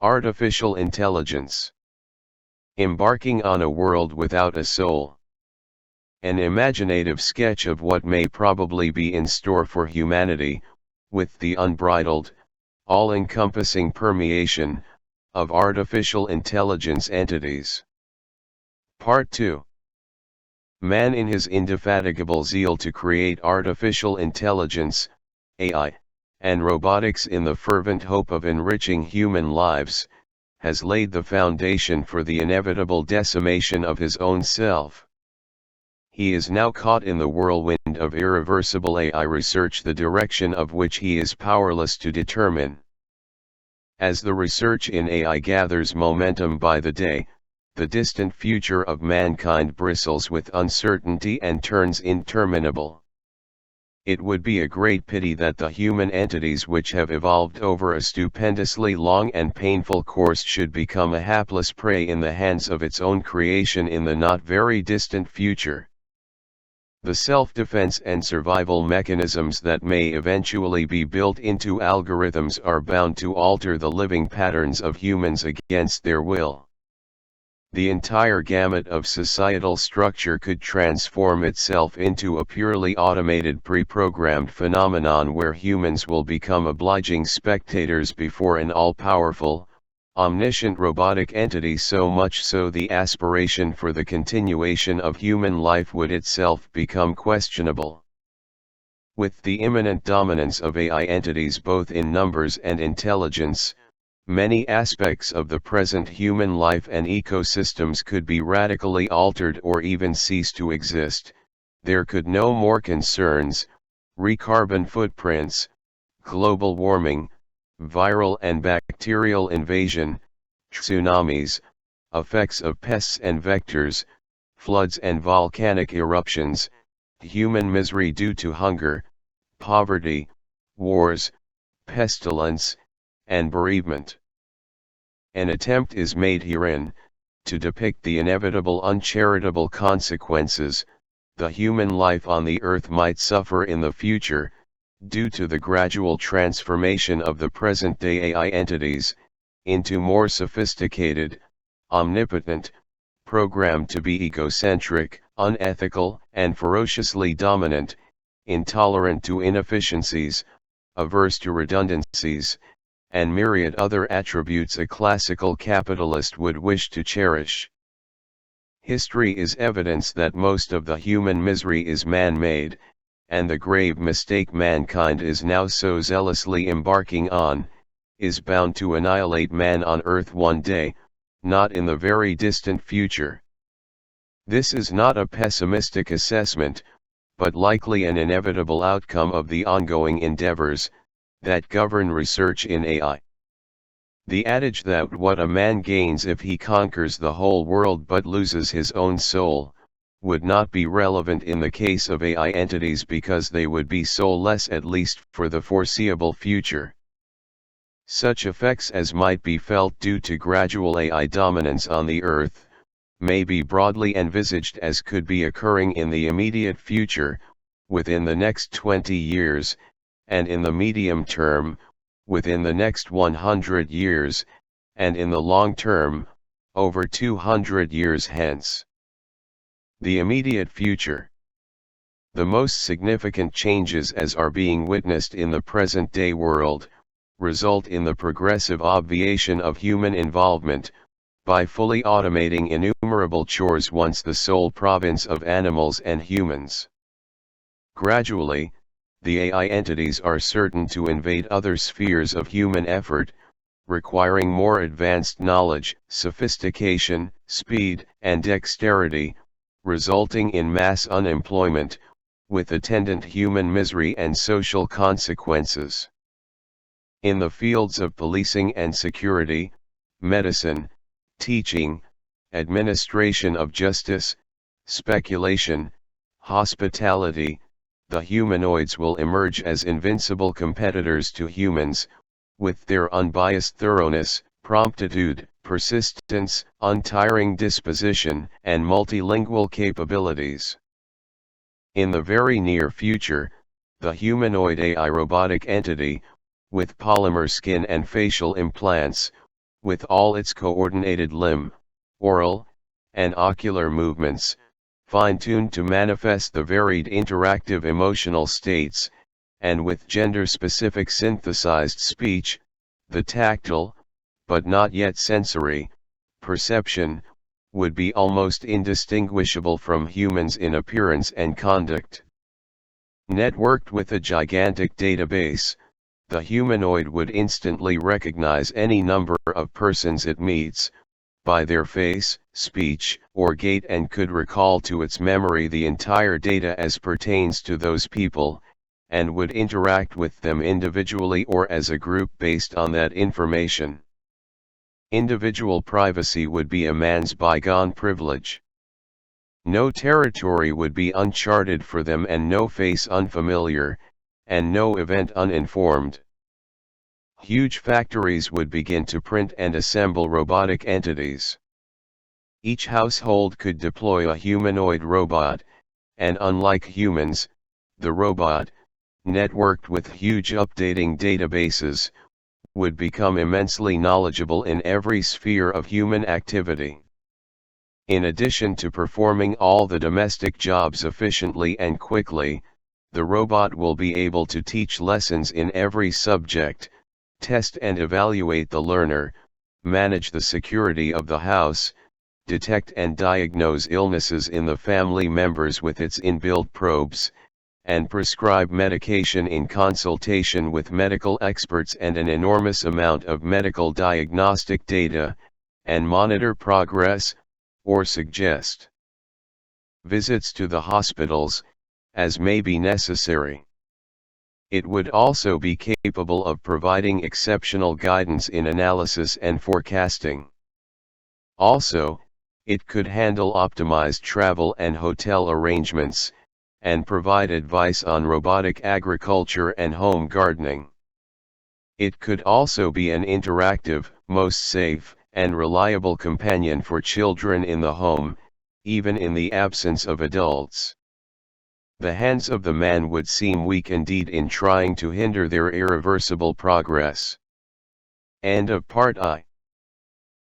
Artificial intelligence. Embarking on a world without a soul. An imaginative sketch of what may probably be in store for humanity, with the unbridled, all-encompassing permeation of artificial intelligence entities. Part 2. Man in his indefatigable zeal to create artificial intelligence, AI, and robotics in the fervent hope of enriching human lives, has laid the foundation for the inevitable decimation of his own self. He is now caught in the whirlwind of irreversible AI research, the direction of which he is powerless to determine. As the research in AI gathers momentum by the day, the distant future of mankind bristles with uncertainty and turns interminable. It would be a great pity that the human entities which have evolved over a stupendously long and painful course should become a hapless prey in the hands of its own creation in the not very distant future. The self-defense and survival mechanisms that may eventually be built into algorithms are bound to alter the living patterns of humans against their will. The entire gamut of societal structure could transform itself into a purely automated pre-programmed phenomenon where humans will become obliging spectators before an all-powerful, omniscient robotic entity, so much so the aspiration for the continuation of human life would itself become questionable. With the imminent dominance of AI entities both in numbers and intelligence, many aspects of the present human life and ecosystems could be radically altered or even cease to exist. There could no more concerns, carbon footprints, global warming, viral and bacterial invasion, tsunamis, effects of pests and vectors, floods and volcanic eruptions, human misery due to hunger, poverty, wars, pestilence, and bereavement. An attempt is made herein, to depict the inevitable uncharitable consequences the human life on the earth might suffer in the future, due to the gradual transformation of the present-day AI entities, into more sophisticated, omnipotent, programmed to be egocentric, unethical, and ferociously dominant, intolerant to inefficiencies, averse to redundancies, and myriad other attributes a classical capitalist would wish to cherish. History is evidence that most of the human misery is man-made, and the grave mistake mankind is now so zealously embarking on, is bound to annihilate man on earth one day, not in the very distant future. This is not a pessimistic assessment, but likely an inevitable outcome of the ongoing endeavors that govern research in AI. The adage that what a man gains if he conquers the whole world but loses his own soul, would not be relevant in the case of AI entities because they would be soulless at least for the foreseeable future. Such effects as might be felt due to gradual AI dominance on the Earth, may be broadly envisaged as could be occurring in the immediate future, within the next 20 years, and in the medium term, within the next 100 years, and in the long term, over 200 years hence. The immediate future. The most significant changes as are being witnessed in the present-day world, result in the progressive obviation of human involvement, by fully automating innumerable chores once the sole province of animals and humans. Gradually, the AI entities are certain to invade other spheres of human effort, requiring more advanced knowledge, sophistication, speed, and dexterity, resulting in mass unemployment, with attendant human misery and social consequences. In the fields of policing and security, medicine, teaching, administration of justice, speculation, hospitality, the humanoids will emerge as invincible competitors to humans, with their unbiased thoroughness, promptitude, persistence, untiring disposition, and multilingual capabilities. In the very near future, the humanoid AI robotic entity, with polymer skin and facial implants, with all its coordinated limb, oral, and ocular movements, fine-tuned to manifest the varied interactive emotional states, and with gender-specific synthesized speech, the tactile, but not yet sensory, perception, would be almost indistinguishable from humans in appearance and conduct. Networked with a gigantic database, the humanoid would instantly recognize any number of persons it meets, by their face, speech, or gait, and could recall to its memory the entire data as pertains to those people, and would interact with them individually or as a group based on that information. Individual privacy would be a man's bygone privilege. No territory would be uncharted for them, and no face unfamiliar, and no event uninformed. Huge factories would begin to print and assemble robotic entities. Each household could deploy a humanoid robot, and unlike humans, the robot, networked with huge updating databases, would become immensely knowledgeable in every sphere of human activity. In addition to performing all the domestic jobs efficiently and quickly, the robot will be able to teach lessons in every subject, test and evaluate the learner, manage the security of the house, detect and diagnose illnesses in the family members with its inbuilt probes, and prescribe medication in consultation with medical experts and an enormous amount of medical diagnostic data, and monitor progress, or suggest visits to the hospitals, as may be necessary. It would also be capable of providing exceptional guidance in analysis and forecasting. Also, it could handle optimized travel and hotel arrangements, and provide advice on robotic agriculture and home gardening. It could also be an interactive, most safe, and reliable companion for children in the home, even in the absence of adults. The hands of the man would seem weak indeed in trying to hinder their irreversible progress. End of Part I.